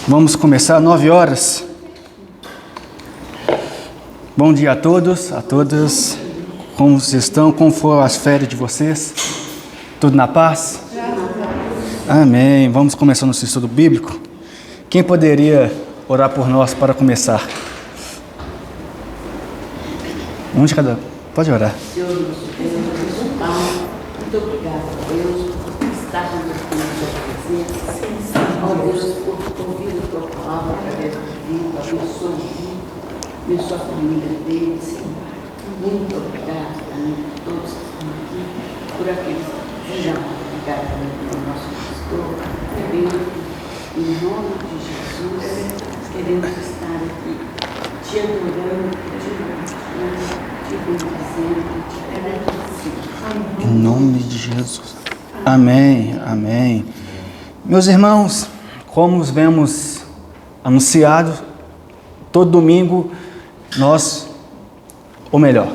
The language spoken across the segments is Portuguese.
Vamos começar 9 horas. Bom dia a todos, a todas. Como vocês estão? Como foram as férias de vocês? Tudo na paz? Amém. Vamos começar nosso estudo bíblico. Quem poderia orar por nós para começar? Um de cada. Pode orar. Senhor, nosso Deus, muito obrigado, Deus, por estar aqui nessa presença. Ó Deus, por ouvir a tua palavra através do livro, abençoa o filho, abençoa a família dele, Senhor. Muito obrigado também por todos que estão aqui, por aqueles que virão. Obrigado também pelo nosso pastor. Deus, em nome de Jesus, queremos estar aqui te adorando, te bendizendo, te agradecendo. Em nome de Jesus. Amém, amém. Meus irmãos, como vemos anunciado, todo domingo ou melhor,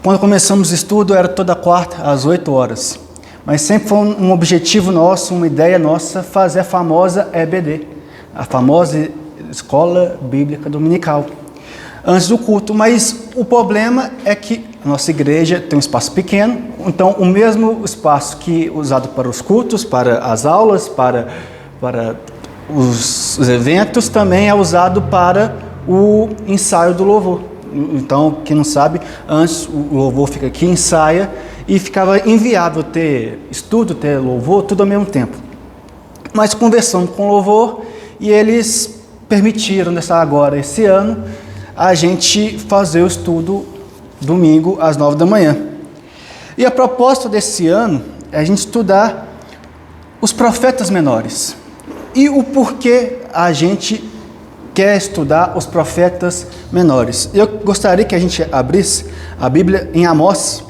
quando começamos o estudo era toda quarta às 8 horas, mas sempre foi um objetivo nosso, uma ideia nossa, fazer a famosa EBD, a famosa Escola Bíblica Dominical, antes do culto. Mas o problema é que a nossa igreja tem um espaço pequeno, então o mesmo espaço que é usado para os cultos, para as aulas, para os eventos, também é usado para o ensaio do louvor. Então, quem não sabe, antes o louvor fica aqui, ensaia, e ficava inviável ter estudo, ter louvor, tudo ao mesmo tempo. Mas conversando com o louvor, e eles permitiram agora, esse ano, a gente fazer o estudo domingo às 9 da manhã. E a proposta desse ano é a gente estudar os profetas menores. E o porquê a gente quer estudar os profetas menores. Eu gostaria que a gente abrisse a Bíblia em Amós,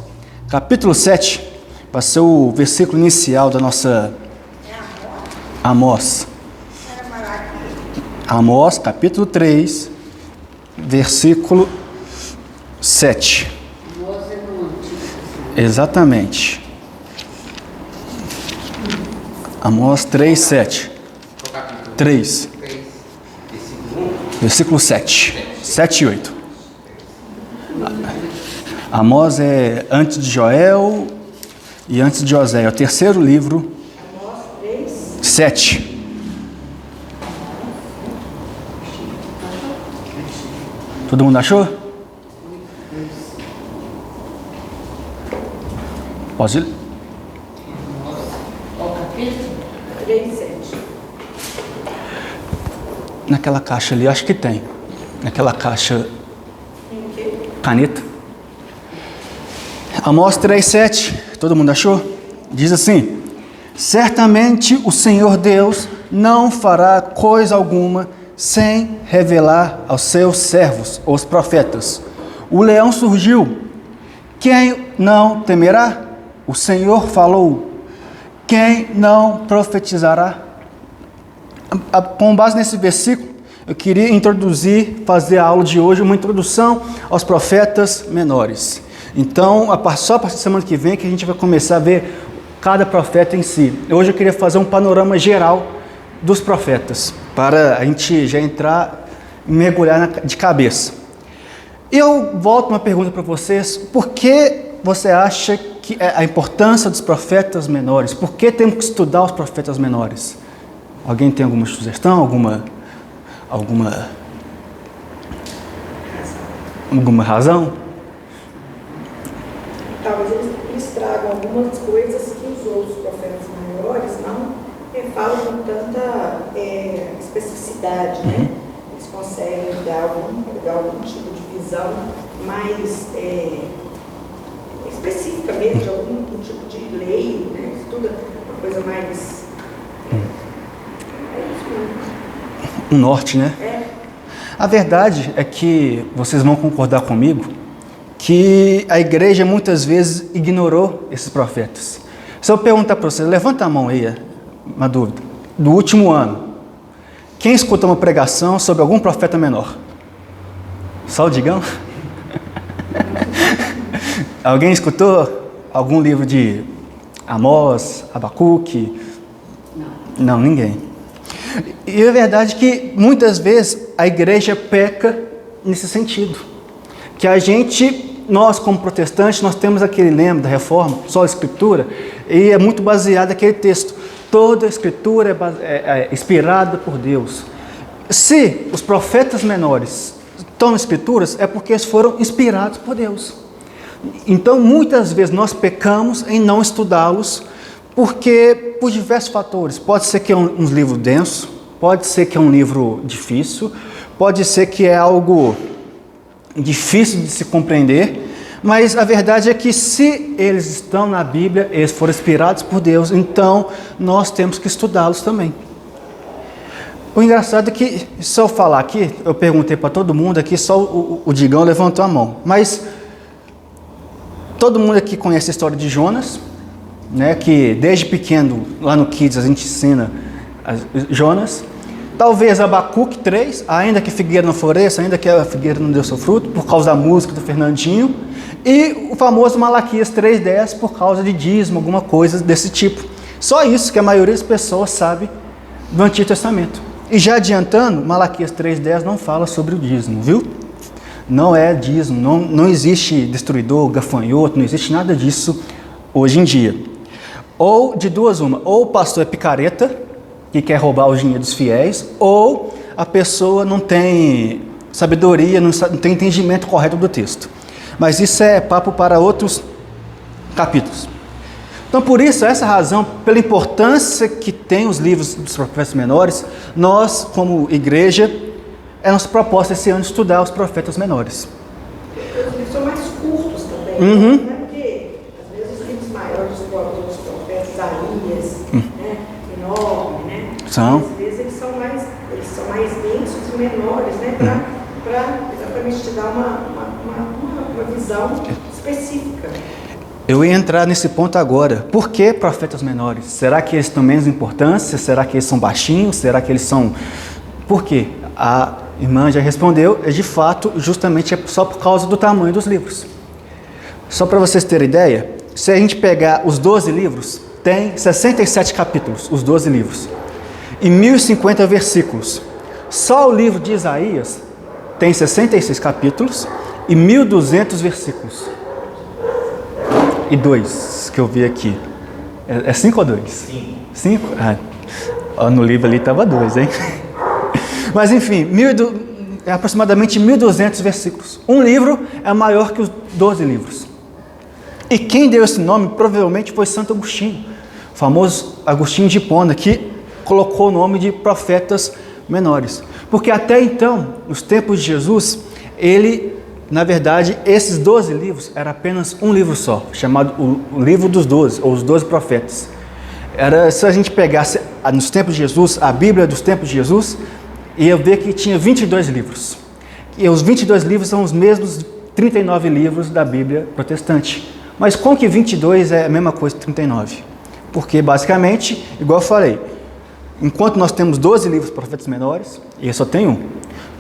capítulo 7, para ser o versículo inicial da nossa... Amós. Amós, capítulo 3, versículo 7. Exatamente. Amós 3, 7. 3. Versículo 7. 7 e 8. Amós é antes de Joel e antes de Oséias. É o terceiro livro. Amós 3. 7. Todo mundo achou? Posso ir? Ó, capítulo 3, 7. Naquela caixa ali, acho que tem. Naquela caixa. Caneta. Amós 3, 7. Todo mundo achou? Diz assim: certamente o Senhor Deus não fará coisa alguma sem revelar aos seus servos, os profetas. O leão surgiu, quem não temerá? O Senhor falou, quem não profetizará? Com base nesse versículo, eu queria fazer a aula de hoje, uma introdução aos profetas menores. Então, só a partir da semana que vem que a gente vai começar a ver cada profeta em si. Hoje eu queria fazer um panorama geral dos profetas, para a gente já entrar e mergulhar de cabeça. Eu volto uma pergunta para vocês: por que você acha que é a importância dos profetas menores? Por que temos que estudar os profetas menores? Alguém tem alguma sugestão, alguma razão? Talvez eles tragam algumas coisas que os outros profetas maiores não falam com tanta especificidade, né? Eles conseguem dar algum tipo de visão mais específica mesmo, de algum tipo de lei, né? Estuda uma coisa mais... Um norte, né? A verdade é que vocês vão concordar comigo que a igreja muitas vezes ignorou esses profetas. Se eu perguntar para vocês, levanta a mão aí, uma dúvida, do último ano, quem escutou uma pregação sobre algum profeta menor? Só o Digão? Alguém escutou algum livro de Amós, Abacuque? Não, ninguém. E é verdade que muitas vezes a igreja peca nesse sentido. Que nós como protestantes, nós temos aquele lema da reforma, só a escritura, e é muito baseado naquele texto. Toda a escritura é inspirada por Deus. Se os profetas menores estão nas escrituras, é porque eles foram inspirados por Deus. Então, muitas vezes nós pecamos em não estudá-los, porque por diversos fatores. Pode ser que é um livro denso, pode ser que é um livro difícil, pode ser que é algo difícil de se compreender, mas a verdade é que se eles estão na Bíblia, eles foram inspirados por Deus, então nós temos que estudá-los também. O engraçado é que, se eu falar aqui, eu perguntei para todo mundo aqui, só o Digão levantou a mão, mas todo mundo aqui conhece a história de Jonas, né, que desde pequeno, lá no Kids, a gente ensina Jonas. Talvez Abacuque 3, ainda que figueira não floresça, ainda que a figueira não deu seu fruto, por causa da música do Fernandinho. E o famoso Malaquias 3:10, por causa de dízimo, alguma coisa desse tipo. Só isso que a maioria das pessoas sabe do Antigo Testamento. E já adiantando, Malaquias 3:10 não fala sobre o dízimo, viu? Não é dízimo, não existe destruidor, gafanhoto, não existe nada disso hoje em dia. Ou de duas uma, ou o pastor é picareta, que quer roubar o dinheiro dos fiéis, ou a pessoa não tem sabedoria, não tem entendimento correto do texto. Mas isso é papo para outros capítulos. Então, por isso, essa razão, pela importância que tem os livros dos profetas menores, nós, como igreja, é nossa proposta esse ano estudar os profetas menores. Eles são mais curtos também, Uhum. né? Porque, às vezes, os livros maiores, os profetas, Isaías, né? Enorme, né? São. Às vezes eles são mais densos e menores, né? Para exatamente te dar uma visão específica. Eu ia entrar nesse ponto agora. Por que profetas menores? Será que eles têm menos importância? Será que eles são baixinhos? Será que eles são... Por quê? A irmã já respondeu, de fato, justamente é só por causa do tamanho dos livros. Só para vocês terem ideia, se a gente pegar os 12 livros, tem 67 capítulos, os 12 livros, e 1050 versículos. Só o livro de Isaías tem 66 capítulos e 1200 versículos. E 2, que eu vi aqui. É 5 ou 2? 5. No livro ali estava 2, hein? Mas enfim, é aproximadamente 1200 versículos. Um livro é maior que os 12 livros. E quem deu esse nome provavelmente foi Santo Agostinho, o famoso Agostinho de Hipona, que colocou o nome de profetas menores. Porque até então, nos tempos de Jesus, na verdade, esses 12 livros era apenas um livro só, chamado o livro dos 12, ou os 12 profetas. Se a gente pegasse nos tempos de Jesus, a Bíblia dos tempos de Jesus, ia ver que tinha 22 livros. E os 22 livros são os mesmos 39 livros da Bíblia protestante. Mas como que 22 é a mesma coisa que 39? Porque basicamente, igual eu falei, enquanto nós temos 12 livros profetas menores, e eu só tenho um.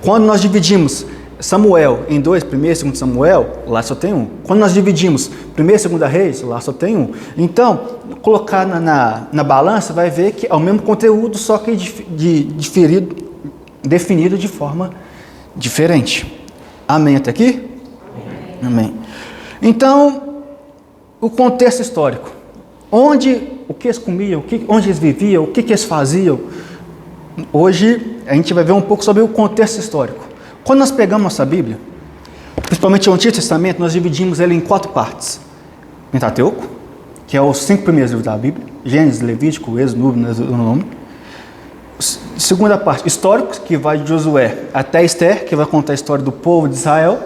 Quando nós dividimos Samuel em 2, 1 e 2 Samuel, lá só tem um. Quando nós dividimos 1 e 2 Reis, lá só tem um. Então, colocar na balança, vai ver que é o mesmo conteúdo, só que definido de forma diferente. Amém até aqui? Amém. Então, o contexto histórico. O que eles comiam, onde eles viviam, o que eles faziam. Hoje, a gente vai ver um pouco sobre o contexto histórico. Quando nós pegamos nossa Bíblia, principalmente o Antigo Testamento, nós dividimos ele em 4 partes. Pentateuco, que é os 5 primeiros livros da Bíblia, Gênesis, Levítico, Êxodo, Número, Deuteronômio. Segunda parte, históricos, que vai de Josué até Esther, que vai contar a história do povo de Israel.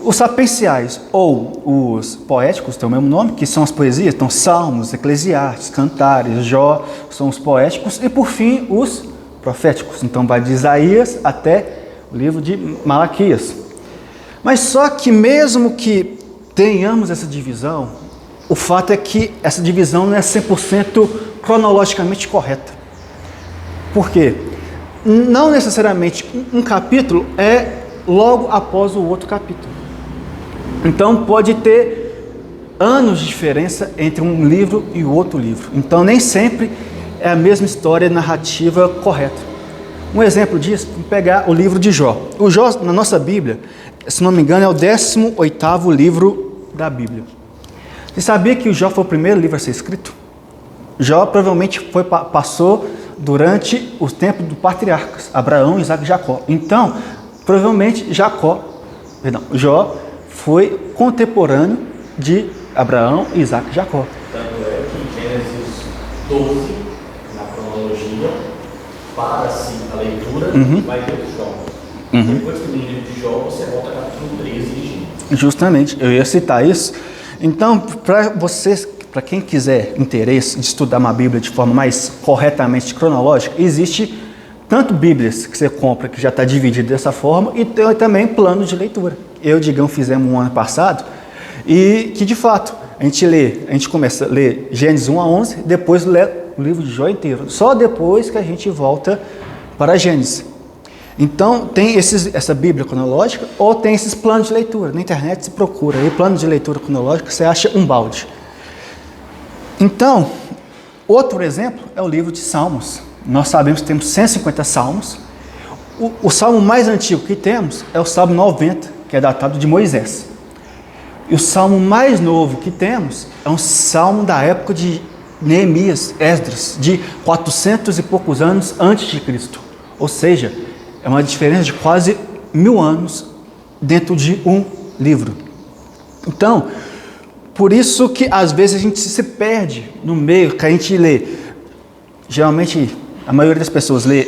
Os sapenciais, ou os poéticos, tem o mesmo nome, que são as poesias, então Salmos, Eclesiastes, Cantares, Jó, são os poéticos. E por fim, os proféticos, então vai de Isaías até o livro de Malaquias. Mas só que mesmo que tenhamos essa divisão, o fato é que essa divisão não é 100% cronologicamente correta. Por quê? Não necessariamente um capítulo é logo após o outro capítulo. Então pode ter anos de diferença entre um livro e o outro livro. Então nem sempre é a mesma história narrativa correta. Um exemplo disso, vamos pegar o livro de Jó. O Jó, na nossa Bíblia, se não me engano, é o 18º livro da Bíblia. Você sabia que o Jó foi o primeiro livro a ser escrito? Jó provavelmente passou durante o tempo dos patriarcas, Abraão, Isaac e Jacó. Então, provavelmente Jó foi contemporâneo de Abraão, Isaac e Jacó. Tanto é que Gênesis 12, na cronologia, para-se a leitura, vai ter o Jó. Depois que no livro de Jó, você volta ao capítulo 13 de Gênesis. Justamente, eu ia citar isso. Então, para vocês, para quem quiser interesse de estudar uma Bíblia de forma mais corretamente cronológica, existe tanto Bíblias que você compra que já está dividido dessa forma e tem também plano de leitura. Eu e o Digão fizemos um ano passado e que de fato a gente começa a ler Gênesis 1 a 11, depois lê o livro de Jó inteiro, só depois que a gente volta para Gênesis. Então tem essa Bíblia cronológica ou tem esses planos de leitura. Na internet se procura aí plano de leitura cronológica, você acha um balde. Então, outro exemplo é o livro de Salmos. Nós sabemos que temos 150 salmos. O salmo mais antigo que temos é o Salmo 90, que é datado de Moisés. E o salmo mais novo que temos é um salmo da época de Neemias, Esdras, de 400 e poucos anos antes de Cristo. Ou seja, é uma diferença de quase 1000 anos dentro de um livro. Então, por isso que às vezes a gente se perde no meio, que a gente lê. Geralmente, a maioria das pessoas lê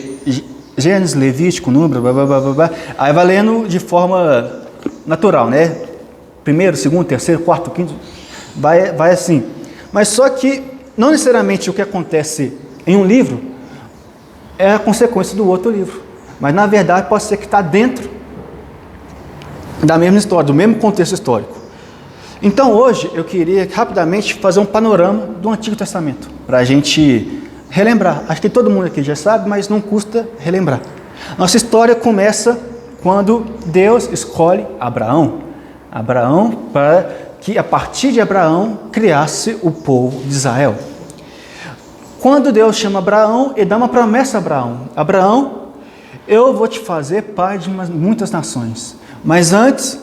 Gênesis, Levítico, Número, blá, blá, blá, blá, blá, aí vai lendo de forma natural, né? Primeiro, segundo, terceiro, quarto, quinto, vai assim. Mas só que não necessariamente o que acontece em um livro é a consequência do outro livro. Mas na verdade pode ser que está dentro da mesma história, do mesmo contexto histórico. Então hoje eu queria rapidamente fazer um panorama do Antigo Testamento, para a gente relembrar. Acho que todo mundo aqui já sabe, mas não custa relembrar. Nossa história começa quando Deus escolhe Abraão para que a partir de Abraão criasse o povo de Israel. Quando Deus chama Abraão, ele dá uma promessa a Abraão. Abraão, eu vou te fazer pai de muitas nações, mas antes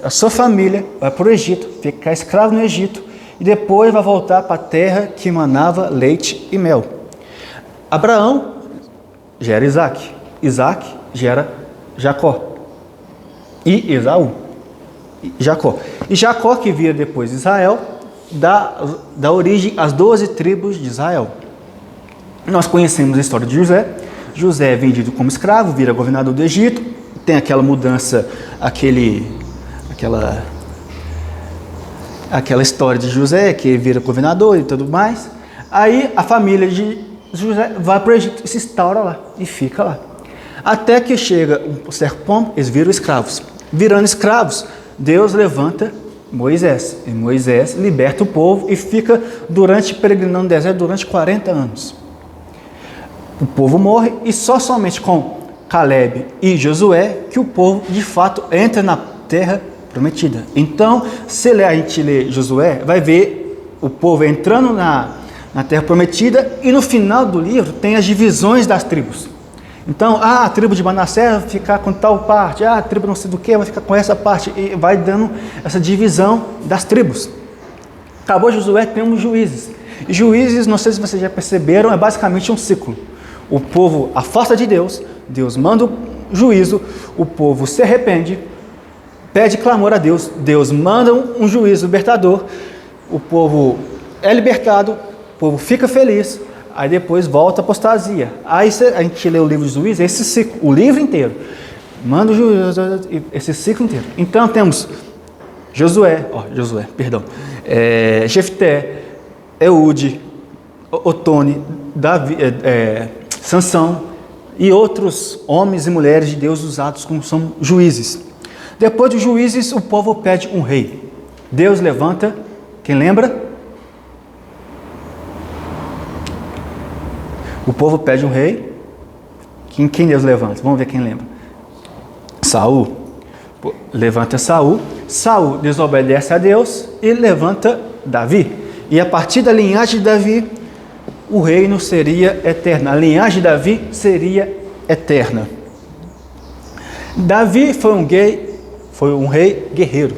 a sua família vai para o Egito, ficar escravo no Egito e depois vai voltar para a terra que manava leite e mel. Abraão gera Isaac, Isaac gera Jacó e Esaú, Jacó. E Jacó, que vira depois Israel, dá origem às 12 tribos de Israel. Nós conhecemos a história de José. José é vendido como escravo, vira governador do Egito, tem aquela mudança, aquela história de José, que ele vira governador e tudo mais. Aí a família de José vai para o Egito e se instaura lá, e fica lá. Até que chega um certo ponto, eles viram escravos. Virando escravos, Deus levanta Moisés, e Moisés liberta o povo e fica peregrinando no deserto durante 40 anos. O povo morre e somente com Caleb e Josué que o povo de fato entra na terra prometida. Então, se a gente lê Josué, vai ver o povo entrando na terra prometida e no final do livro tem as divisões das tribos. Então, a tribo de Manassés vai ficar com tal parte, a tribo não sei do que vai ficar com essa parte, e vai dando essa divisão das tribos. Acabou Josué, temos Juízes. E Juízes, não sei se vocês já perceberam, é basicamente um ciclo. O povo afasta de Deus, Deus manda o juízo, o povo se arrepende, pede clamor a Deus, Deus manda um juízo libertador, o povo é libertado, o povo fica feliz, aí depois volta a apostasia. Aí a gente lê o livro de Juízes, esse ciclo, o livro inteiro, manda o juízo, esse ciclo inteiro. Então temos Jefté, Eude, Otone, Davi, Sansão e outros homens e mulheres de Deus usados como são juízes. Depois dos juízes, o povo pede um rei. Deus levanta, quem lembra? O povo pede um rei. Quem Deus levanta? Vamos ver quem lembra. Saul. Levanta Saul. Saul desobedece a Deus e levanta Davi. E a partir da linhagem de Davi, o reino seria eterno, a linhagem de Davi seria eterna. Davi foi um rei guerreiro.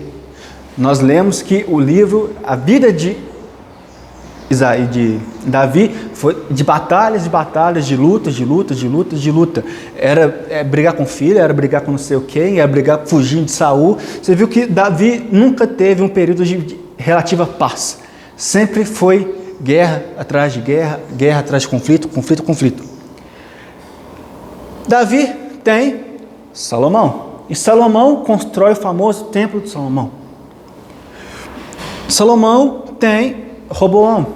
Nós lemos que o livro, a vida de Davi foi de batalhas, de luta. Era brigar com o filho, era brigar com não sei quem, era brigar fugindo de Saul. Você viu que Davi nunca teve um período de relativa paz. Sempre foi guerra atrás de guerra, guerra atrás de conflito. Davi tem Salomão. E Salomão constrói o famoso templo de Salomão. Salomão tem Roboão.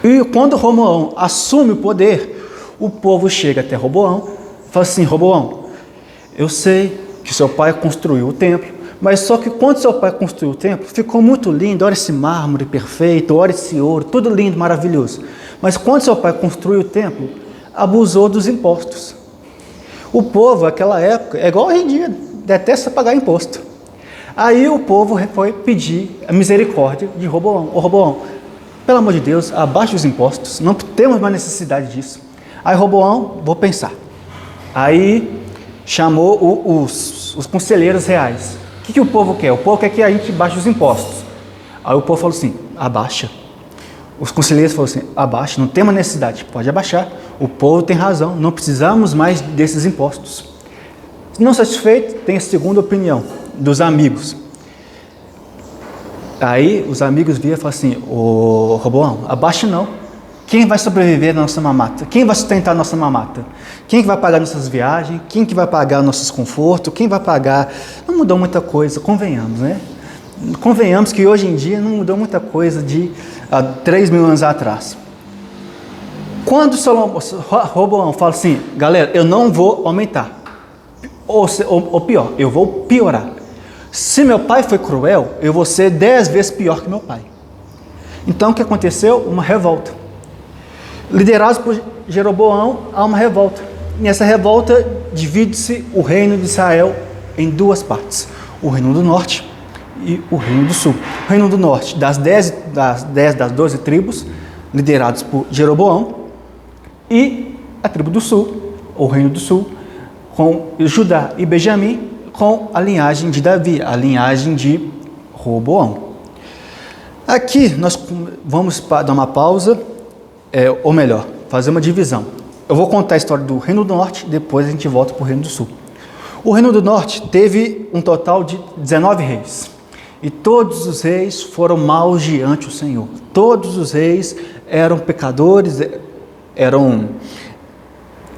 E quando Roboão assume o poder, o povo chega até Roboão e fala assim: Roboão, eu sei que seu pai construiu o templo, mas só que quando seu pai construiu o templo, ficou muito lindo, olha esse mármore perfeito, olha esse ouro, tudo lindo, maravilhoso. Mas quando seu pai construiu o templo, abusou dos impostos. O povo, naquela época, é igual hoje em dia, detesta pagar imposto. Aí o povo foi pedir a misericórdia de Roboão. Ô Roboão, pelo amor de Deus, abaixe os impostos, não temos mais necessidade disso. Aí Roboão, vou pensar. Aí chamou os conselheiros reais. O que o povo quer? O povo quer que a gente baixe os impostos. Aí o povo falou assim: abaixa. Os conselheiros falaram assim: abaixa, não tem uma necessidade, pode abaixar. O povo tem razão, não precisamos mais desses impostos. Não satisfeito, tem a segunda opinião dos amigos. Aí os amigos viram e falaram assim: ô Roboão, abaixa não. Quem vai sobreviver na nossa mamata? Quem vai sustentar a nossa mamata? Quem que vai pagar nossas viagens? Quem que vai pagar nossos confortos? Quem vai pagar? Não mudou muita coisa, convenhamos, né? Convenhamos que hoje em dia não mudou muita coisa de 3 mil anos atrás. Quando Roboão fala assim: galera, eu não vou aumentar. Ou pior, eu vou piorar. Se meu pai foi cruel, eu vou ser 10 vezes pior que meu pai. Então o que aconteceu? Uma revolta. Liderados por Jeroboão, há uma revolta. Nessa revolta divide-se o reino de Israel em duas partes: o reino do norte e o reino do sul. O reino do norte, das 12 tribos, liderados por Jeroboão, e a tribo do sul, o reino do sul, com Judá e Benjamim, com a linhagem de Davi, a linhagem de Roboão. Aqui nós vamos dar uma pausa, ou melhor, fazer uma divisão. Eu vou contar a história do reino do norte, depois a gente volta para o reino do sul. O reino do norte teve um total de 19 reis. E todos os reis foram maus diante do Senhor. Todos os reis eram pecadores,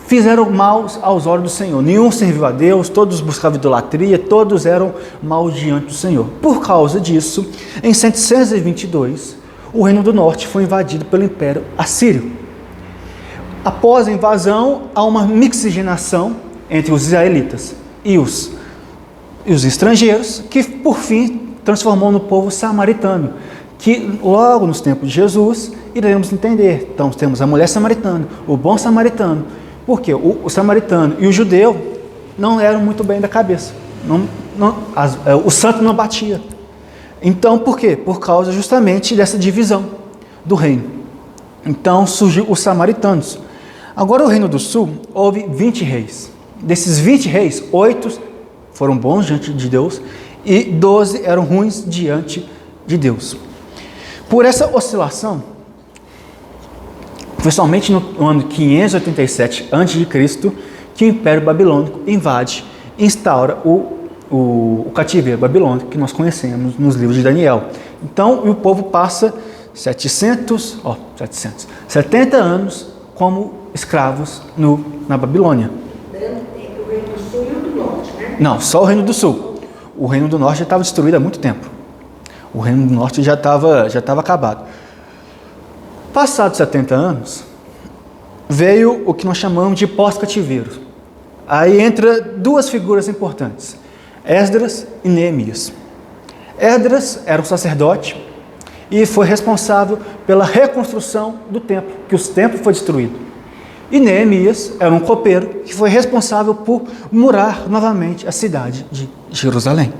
fizeram mal aos olhos do Senhor. Nenhum serviu a Deus, todos buscavam idolatria, todos eram maus diante do Senhor. Por causa disso, em 722, o reino do norte foi invadido pelo Império Assírio. Após a invasão, há uma mixigenação entre os israelitas e os estrangeiros, que por fim transformou no povo samaritano, que logo nos tempos de Jesus iremos entender. Então temos a mulher samaritana, o bom samaritano, porque o samaritano e o judeu não eram muito bem da cabeça, o santo não batia. Então por quê? Por causa justamente dessa divisão do reino. Então surgiu os samaritanos. Agora o reino do sul, houve 20 reis. Desses 20 reis, 8 foram bons diante de Deus e 12 eram ruins diante de Deus. Por essa oscilação, foi somente no ano 587 a.C. que o Império Babilônico invade e instaura o cativeiro babilônico que nós conhecemos nos livros de Daniel. Então o povo passa 70 anos como escravos na Babilônia. O reino do sul e o do norte, né? Não, só o reino do sul. O reino do norte já estava destruído há muito tempo. O reino do norte já estava acabado. Passados 70 anos, veio o que nós chamamos de pós-cativeiro. Aí entra duas figuras importantes: Esdras e Neemias. Esdras era um sacerdote e foi responsável pela reconstrução do templo, que o templo foi destruído. E Neemias era um copeiro que foi responsável por murar novamente a cidade de Jerusalém.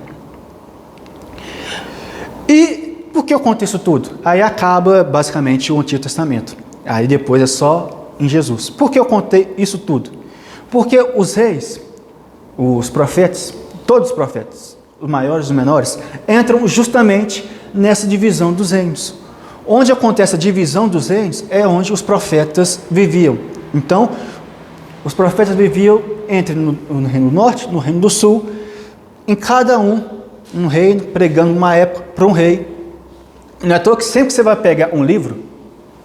E por que eu conto isso tudo? Aí acaba basicamente o Antigo Testamento. Aí depois é só em Jesus. Por que eu contei isso tudo? Porque os reis, os profetas, todos os profetas, os maiores e os menores, entram justamente nessa divisão dos reinos. Onde acontece a divisão dos reinos é onde os profetas viviam. Então, os profetas viviam entre no reino do norte, no reino do sul, em cada um reino, pregando uma época para um rei. Não é à toa que sempre que você vai pegar um livro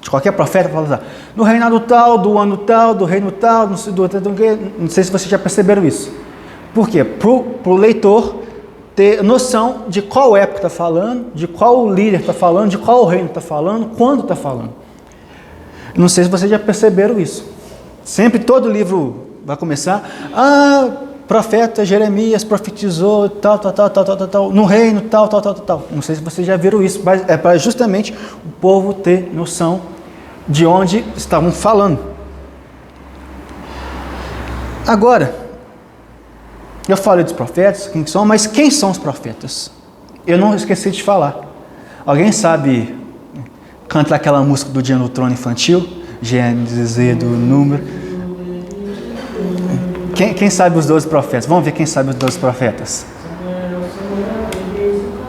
de qualquer profeta, fala assim, no reinado tal, do ano tal, do reino tal, não sei se vocês já perceberam isso. Por quê? Para o leitor ter noção de qual época está falando, de qual líder está falando, de qual reino está falando, quando está falando. Não sei se vocês já perceberam isso. Sempre todo livro vai começar, profeta Jeremias profetizou tal, no reino tal. Não sei se vocês já viram isso, mas é para justamente o povo ter noção de onde estavam falando. Agora, eu falei dos profetas, quem são, mas quem são os profetas? Eu não esqueci de falar. Alguém sabe cantar aquela música do Dia no Trono infantil? Gênesis, do número. Quem sabe os 12 profetas? Vamos ver quem sabe os 12 profetas.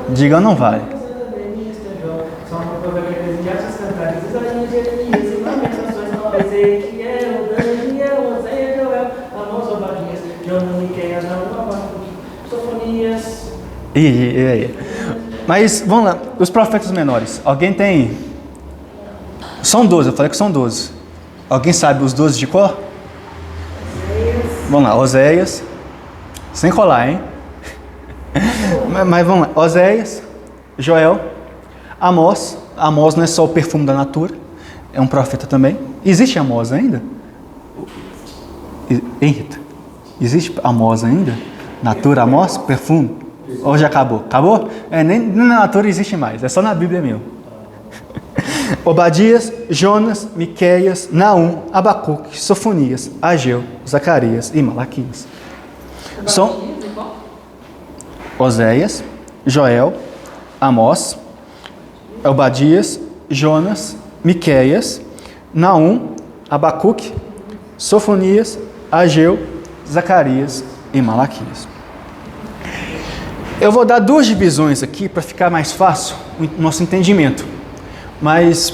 Diga, não vale. Mas vamos lá, os profetas menores. Alguém tem? São 12, eu falei que são 12. Alguém sabe os 12 de cor? Vamos lá, Oséias, sem colar, hein? mas vamos lá, Oséias, Joel, Amós. Amós não é só o perfume da natura, é um profeta também. Existe Amós ainda? Hein, Rita? Existe Amós ainda? Natura, Amós, perfume? Ou já acabou? Acabou? Nem na natura existe mais, é só na Bíblia mesmo. Obadias, Jonas, Miqueias, Naum, Abacuque, Sofonias, Ageu, Zacarias e Malaquias. São Oséias, Joel, Amós, Obadias, Jonas, Miqueias, Naum, Abacuque, Sofonias, Ageu, Zacarias e Malaquias. Eu vou dar duas divisões aqui para ficar mais fácil o nosso entendimento. Mas,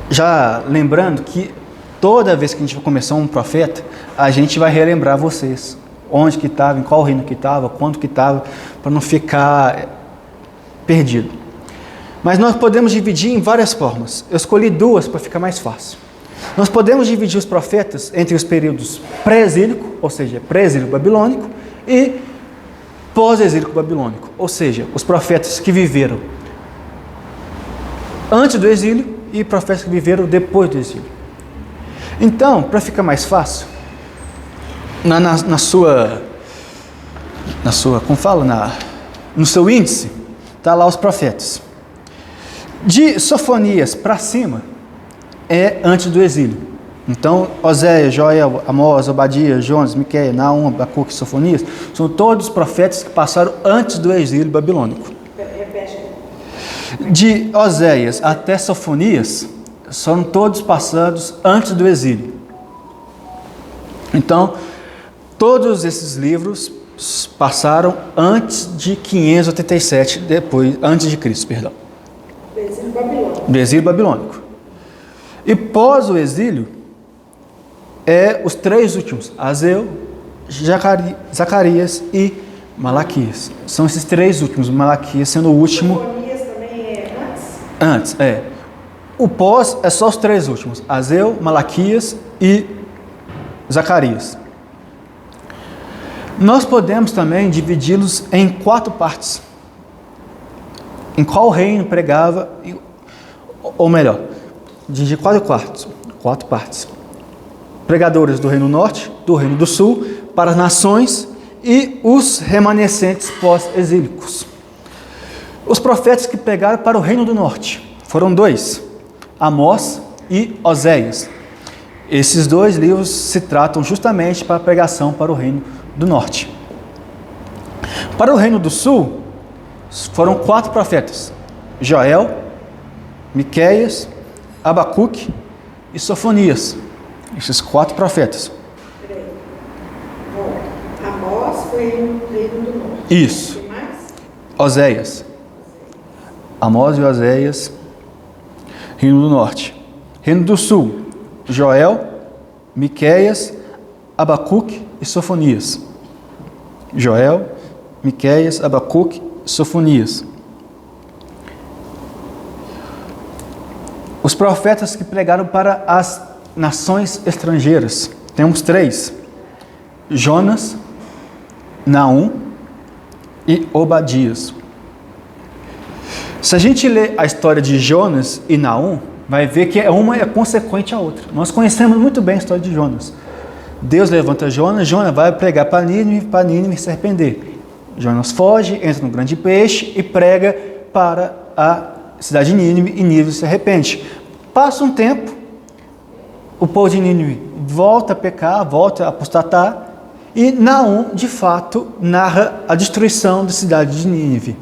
já lembrando que toda vez que a gente vai começar um profeta, a gente vai relembrar vocês. Onde que estava, em qual reino que estava, quanto que estava, para não ficar perdido. Mas nós podemos dividir em várias formas. Eu escolhi duas para ficar mais fácil. Nós podemos dividir os profetas entre os períodos pré-exílico, ou seja, pré-exílio babilônico, e pós-exílico babilônico, ou seja, os profetas que viveram antes do exílio e profetas que viveram depois do exílio. Então, para ficar mais fácil, no seu índice, está lá os profetas. De Sofonias para cima, é antes do exílio. Então, Oséias, Joel, Amós, Obadias, Jonas, Miqueias, Naum, Abacuque, Sofonias, são todos profetas que passaram antes do exílio babilônico. De Oséias até Sofonias, são todos passados antes do exílio. Então, todos esses livros passaram antes de 587, antes de Cristo, perdão. Do exílio babilônico. E pós o exílio, os três últimos, Ageu, Zacarias e Malaquias. São esses três últimos, Malaquias sendo o último. Antes, O pós é só os três últimos, Ageu, Malaquias e Zacarias. Nós podemos também dividi-los em 4 partes. Em qual reino pregava, ou melhor, dividir 4 partes. Pregadores do reino norte, do reino do sul, para as nações e os remanescentes pós-exílicos. Os profetas que pregaram para o reino do norte foram 2, Amós e Oséias. Esses 2 livros se tratam justamente para a pregação para o reino do norte. Para o reino do sul, foram 4 profetas, Joel, Miqueias, Abacuque e Sofonias. Esses 4 profetas. Peraí. Bom, Amós foi no Reino do Norte. Isso. Tem mais? Oséias. Amós e Oséias, Reino do Norte. Reino do Sul, Joel, Miqueias, Abacuque e Sofonias. Joel, Miqueias, Abacuque e Sofonias. Os profetas que pregaram para as nações estrangeiras. Temos 3. Jonas, Naum e Obadias. Se a gente ler a história de Jonas e Naum, vai ver que uma é consequente à outra. Nós conhecemos muito bem a história de Jonas. Deus levanta Jonas, Jonas vai pregar para Nínive se arrepender. Jonas foge, entra no grande peixe e prega para a cidade de Nínive e Nínive se arrepende. Passa um tempo, o povo de Nínive volta a pecar, volta a apostatar, e Naum, de fato, narra a destruição da cidade de Nínive.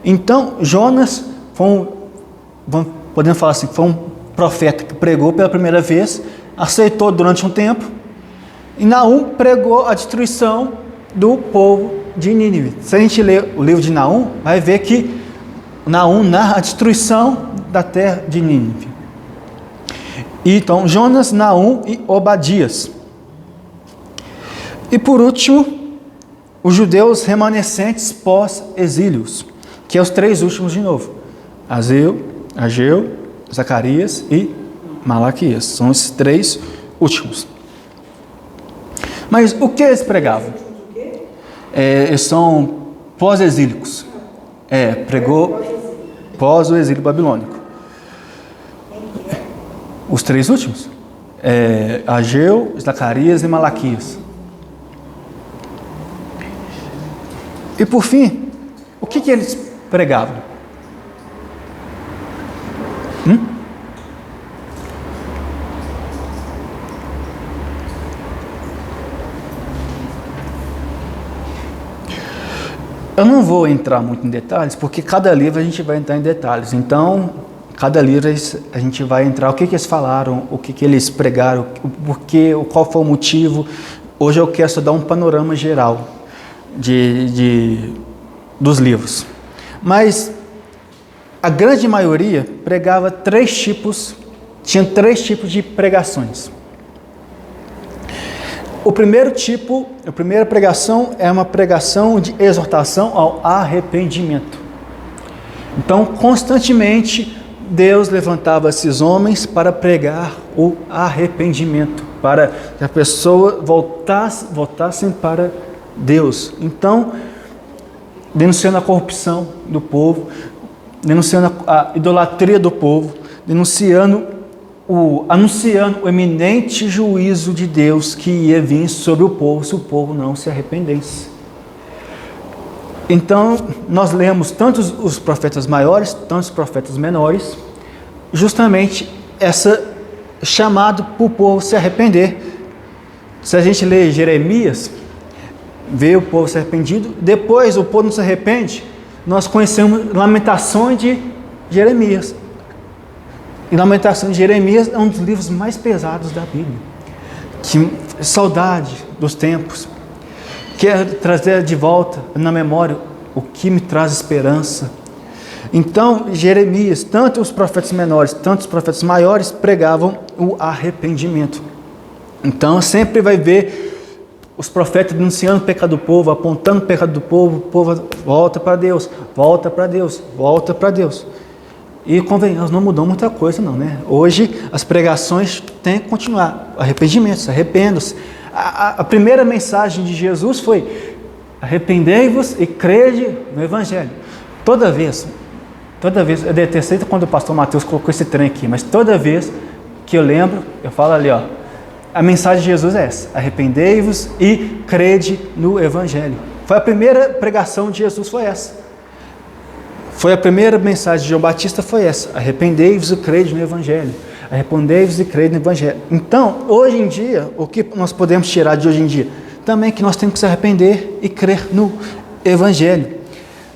Então, Jonas podemos falar assim, foi um profeta que pregou pela primeira vez, aceitou durante um tempo, e Naum pregou a destruição do povo de Nínive. Se a gente ler o livro de Naum, vai ver que Naum narra a destruição da terra de Nínive. Então, Jonas, Naum e Obadias. E por último, os judeus remanescentes pós-exílios, que é os 3 últimos de novo. Ageu, Zacarias e Malaquias. São esses 3 últimos. Mas o que eles pregavam? Eles são pós-exílicos. Pregou pós o exílio babilônico. Os 3 últimos? Ageu, Zacarias e Malaquias. E por fim, o que eles pregavam? Eu não vou entrar muito em detalhes, porque cada livro a gente vai entrar em detalhes. Então, cada livro a gente vai entrar, o que eles falaram, o que eles pregaram, qual foi o motivo. Hoje eu quero só dar um panorama geral dos livros. Mas a grande maioria pregava 3 tipos, tinha 3 tipos de pregações. A primeira pregação é uma pregação de exortação ao arrependimento. Então, constantemente, Deus levantava esses homens para pregar o arrependimento, para que a pessoa voltassem para Deus. Então, denunciando a corrupção do povo, denunciando a idolatria do povo, anunciando o eminente juízo de Deus que ia vir sobre o povo se o povo não se arrependesse. Então, nós lemos tanto os profetas maiores, tanto os profetas menores, justamente essa chamado para o povo se arrepender. Se a gente lê Jeremias, vê o povo se arrependido, depois o povo não se arrepende, nós conhecemos Lamentações de Jeremias. E Lamentações de Jeremias é um dos livros mais pesados da Bíblia. Saudade dos tempos. Quero trazer de volta na memória o que me traz esperança. Então, Jeremias, tanto os profetas menores, tanto os profetas maiores, pregavam o arrependimento. Então, sempre vai ver os profetas denunciando o pecado do povo, apontando o pecado do povo, o povo volta para Deus, volta para Deus, volta para Deus. E convenhamos, não mudou muita coisa não, né? Hoje as pregações têm que continuar. Arrependimento, se arrependam-se. A primeira mensagem de Jesus foi: arrependei-vos e crede no Evangelho. Toda vez, eu detestei quando o pastor Mateus colocou esse trem aqui, mas toda vez que eu lembro, eu falo ali, a mensagem de Jesus é essa: arrependei-vos e crede no Evangelho. Foi a primeira pregação de Jesus, foi essa. Foi a primeira mensagem de João Batista, foi essa: arrependei-vos e crede no Evangelho. Arrependei-vos e crede no Evangelho. Então, hoje em dia, o que nós podemos tirar de hoje em dia? Também que nós temos que se arrepender e crer no Evangelho.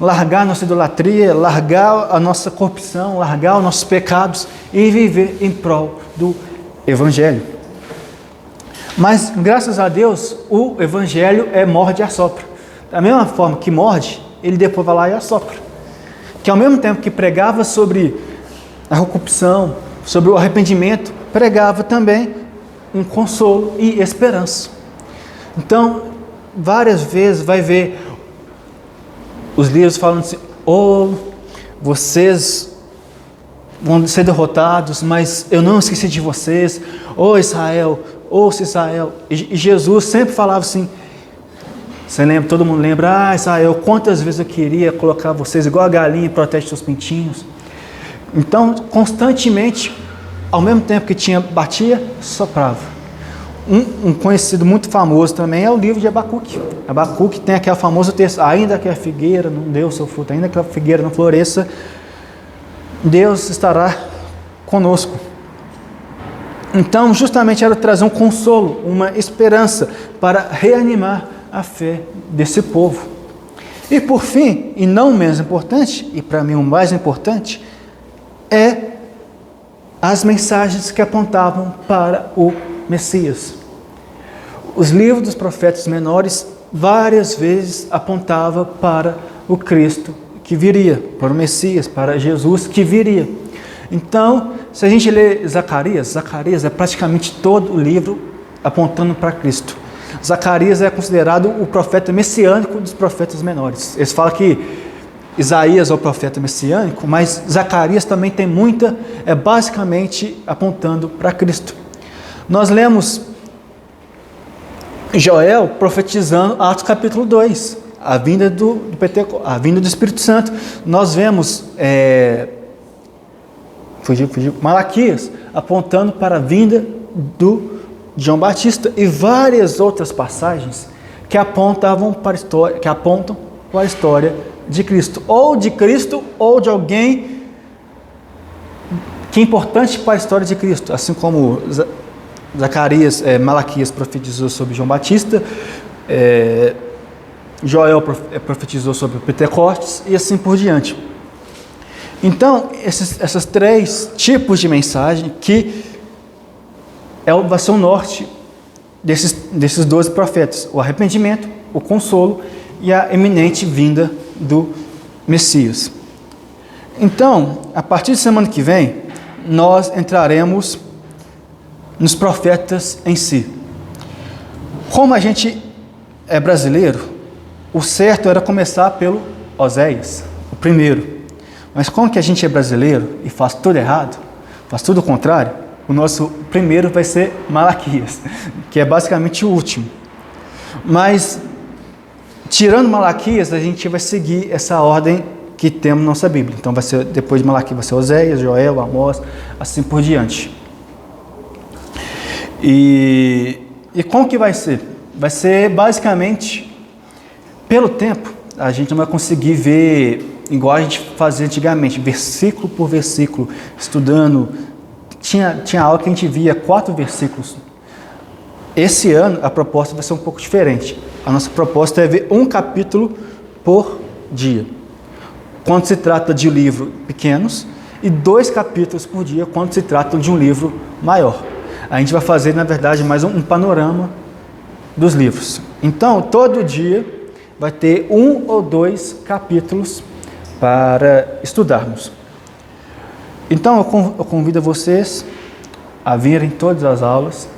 largar nossa idolatria, largar a nossa corrupção, largar os nossos pecados e viver em prol do Evangelho. Mas, graças a Deus, o Evangelho morde e assopra. Da mesma forma que morde, ele depois vai lá e assopra. Que ao mesmo tempo que pregava sobre a corrupção, sobre o arrependimento, pregava também um consolo e esperança. Então, várias vezes vai ver os livros falando assim: vocês vão ser derrotados, mas eu não esqueci de vocês. Israel, ouça Israel. E Jesus sempre falava assim, você lembra, todo mundo lembra: Israel, quantas vezes eu queria colocar vocês igual a galinha protege seus pintinhos. Então, constantemente, ao mesmo tempo que batia, soprava. Um conhecido muito famoso também é o livro de Abacuque. Abacuque tem aquele famoso texto: ainda que a figueira não dê o seu fruto, ainda que a figueira não floresça, Deus estará conosco. Então, justamente era trazer um consolo, uma esperança para reanimar a fé desse povo. E por fim, e não menos importante, e para mim o mais importante, é as mensagens que apontavam para o Messias. Os livros dos profetas menores várias vezes apontavam para o Cristo que viria, para o Messias, para Jesus que viria. Então, se a gente lê Zacarias é praticamente todo o livro apontando para Cristo. Zacarias é considerado o profeta messiânico dos profetas menores. Eles falam que Isaías é o profeta messiânico, mas Zacarias também tem basicamente apontando para Cristo. Nós lemos Joel profetizando Atos capítulo 2, a vinda a vinda do Espírito Santo. Nós vemos Malaquias apontando para a vinda de João Batista e várias outras passagens que apontam para a história de Cristo, ou de alguém que é importante para a história de Cristo, assim como Malaquias profetizou sobre João Batista, Joel profetizou sobre Pentecostes e assim por diante. Então, esses três tipos de mensagem que vai ser o norte desses 12 profetas: o arrependimento, o consolo e a iminente vinda do Messias. Então, a partir de semana que vem, nós entraremos nos profetas em si. Como a gente é brasileiro, o certo era começar pelo Oséias, o primeiro. Mas como que a gente é brasileiro e faz tudo errado, faz tudo o contrário, o nosso primeiro vai ser Malaquias, que é basicamente o último. Mas, tirando Malaquias, a gente vai seguir essa ordem que temos na nossa Bíblia. Então, depois de Malaquias vai ser Oséias, Joel, Amós, assim por diante. E como que vai ser? Vai ser basicamente, pelo tempo, a gente não vai conseguir ver igual a gente fazia antigamente, versículo por versículo, estudando. Tinha aula que a gente via 4 versículos. Esse ano a proposta vai ser um pouco diferente. A nossa proposta é ver um capítulo por dia, quando se trata de livros pequenos, e 2 capítulos por dia, quando se trata de um livro maior. A gente vai fazer, na verdade, mais um panorama dos livros. Então, todo dia vai ter 1 ou 2 capítulos para estudarmos. Então, eu convido vocês a virem todas as aulas.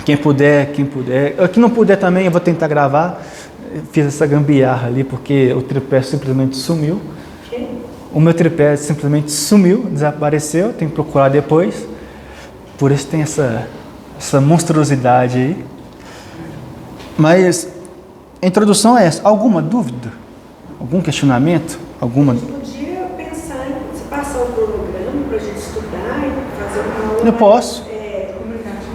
Quem puder. Quem não puder também, eu vou tentar gravar. Fiz essa gambiarra ali, porque o tripé simplesmente sumiu. O meu tripé simplesmente sumiu, desapareceu. Tenho que procurar depois. Por isso tem essa monstruosidade aí. Mas a introdução é essa. Alguma dúvida? Algum questionamento? Podia pensar em passar o cronograma para a gente estudar e fazer uma aula. Eu posso.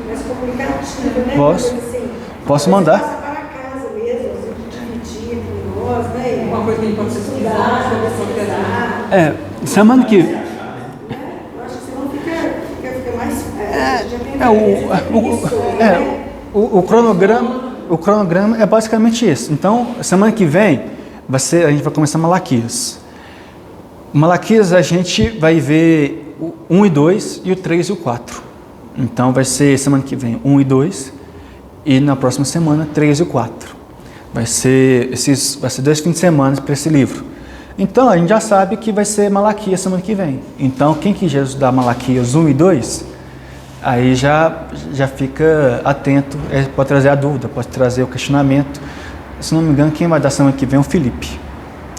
Mais comunicativa, né? Posso. Assim, Posso mandar. Passar para casa mesmo, assim, dividir entre nós, né? Uma coisa que a gente pode estudar. Semana que... Eu acho que senão fica mais... O cronograma é basicamente isso. Então, semana que vem a gente vai começar Malaquias. Malaquias a gente vai ver o 1 e 2 e o 3 e o 4. Então vai ser semana que vem 1 e 2 e na próxima semana 3 e 4. Vai ser 2 fins de semana para esse livro. Então a gente já sabe que vai ser Malaquias semana que vem. Então quem quiser estudar Malaquias 1 e 2, aí já fica atento, pode trazer a dúvida, pode trazer o questionamento. Se não me engano, quem vai dar semana que vem é o Felipe.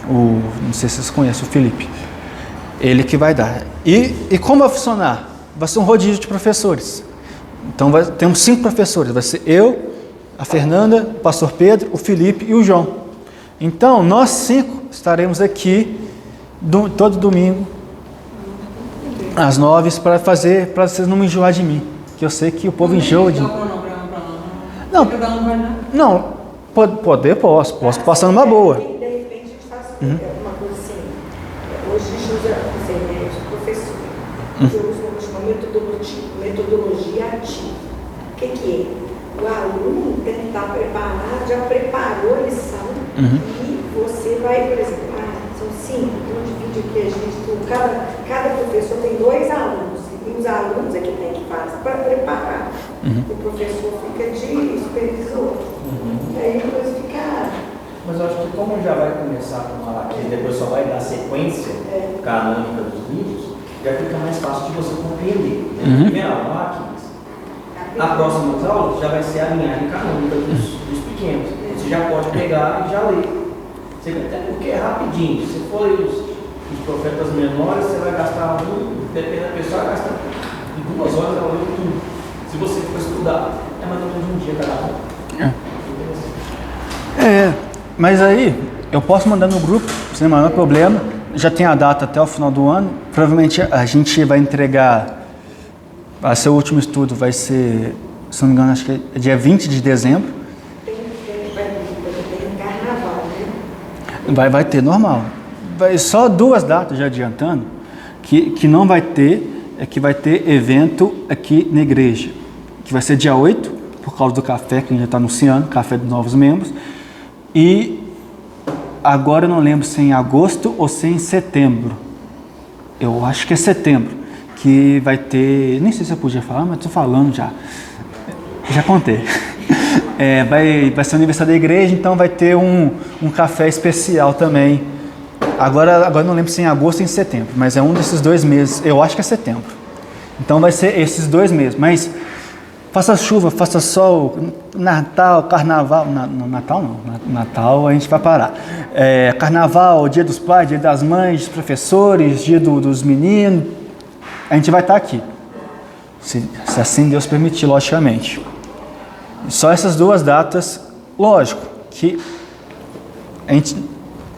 Não sei se vocês conhecem o Felipe. Ele que vai dar. E como vai funcionar? Vai ser um rodízio de professores. Então temos 5 professores. Vai ser eu, a Fernanda, o pastor Pedro, o Felipe e o João. Então nós 5 estaremos aqui todo domingo às 9 para vocês não me enjoar de mim. Que eu sei que o povo enjoa de mim. Não, posso passar numa boa. De repente a gente faz uma coisa assim. Hoje a gente usa os professores. Uma metodologia ativa. O que é? O aluno tem que estar preparado, já preparou a lição e você vai, por exemplo, são 5, então divide aqui a gente, cada professor tem 2 alunos e os alunos é que tem que fazer para preparar. O professor fica de supervisor. E aí depois fica... Mas eu acho que como já vai começar com Malaquias, depois só vai dar sequência canônica dos livros, já fica mais fácil de você compreender. Primeiro, Malaquias. A próxima aula já vai ser a linhagem canônica dos pequenos. Você já pode pegar e já ler. Até porque é rapidinho. Se for ler os profetas menores, você vai gastar depende da pessoa, vai gastar em 2 horas ela lê tudo. Se você for estudar, é mais ou menos um dia cada um. Mas aí eu posso mandar no grupo, sem o menor problema. Já tem a data até o final do ano. Provavelmente a gente vai entregar. Vai ser o último estudo, vai ser, se não me engano, acho que é dia 20 de dezembro. Tem carnaval, né? Vai ter normal. Só 2 datas já adiantando, que não vai ter, que vai ter evento aqui na igreja. Que vai ser dia 8, por causa do café que a gente já está anunciando, café dos novos membros. E agora eu não lembro se é em agosto ou se é em setembro. Eu acho que é setembro. Que vai ter, nem sei se eu podia falar, mas estou falando já contei. Vai ser o aniversário da igreja, então vai ter um café especial também. Agora não lembro se é em agosto ou em setembro, mas é um desses 2 meses, eu acho que é setembro. Então vai ser esses 2 meses, mas faça chuva, faça sol, Natal, Carnaval, Natal não, Natal a gente vai parar. Carnaval, Dia dos Pais, Dia das Mães, dos professores, Dia dos meninos, a gente vai estar aqui, se assim Deus permitir, logicamente. Só essas 2 datas, lógico, que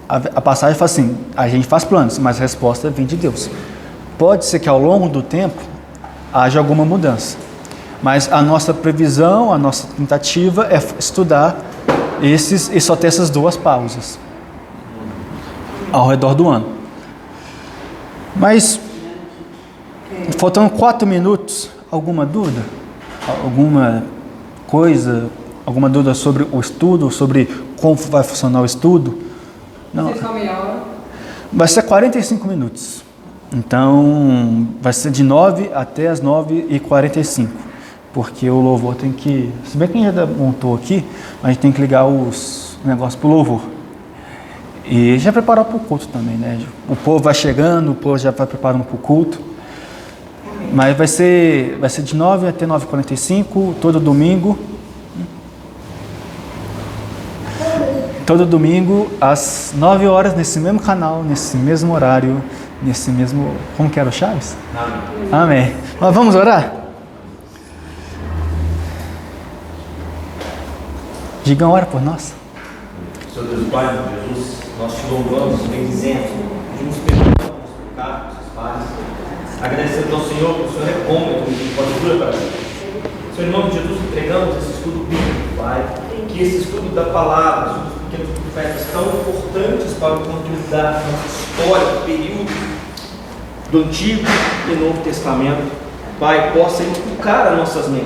a passagem fala assim, a gente faz planos, mas a resposta vem de Deus. Pode ser que ao longo do tempo haja alguma mudança, mas a nossa previsão, a nossa tentativa é estudar e só ter essas 2 pausas ao redor do ano. Mas faltando 4 minutos, alguma dúvida? Alguma coisa? Alguma dúvida sobre o estudo? Sobre como vai funcionar o estudo? Não. Vai ser 45 minutos. Então, vai ser de 9 até as 9h45. Porque o louvor tem que... Se bem que a gente já montou aqui, a gente tem que ligar os negócios para o louvor. E já preparar para o culto também, né? O povo vai chegando, o povo já vai preparando para o culto. Mas vai ser de 9 até 9h45, todo domingo. Todo domingo, às 9 horas, nesse mesmo canal, nesse mesmo horário, nesse mesmo... Como que era o Chaves? Amém. Mas vamos orar? Digam, ora por nós. Senhor Deus Pai, Jesus, nós te louvamos, bendizemos, pedimos perdão pelos pecados, pelos falhas. Agradecemos ao Senhor, que o Senhor é bom e misericórdia para nós. Senhor, em nome de Jesus, entregamos esse estudo bíblico, Pai, que esse estudo da palavra, estudo dos pequenos profetas, tão importantes para o conteúdo da nossa história, do período do Antigo e Novo Testamento, Pai, possa inculcar as nossas mentes.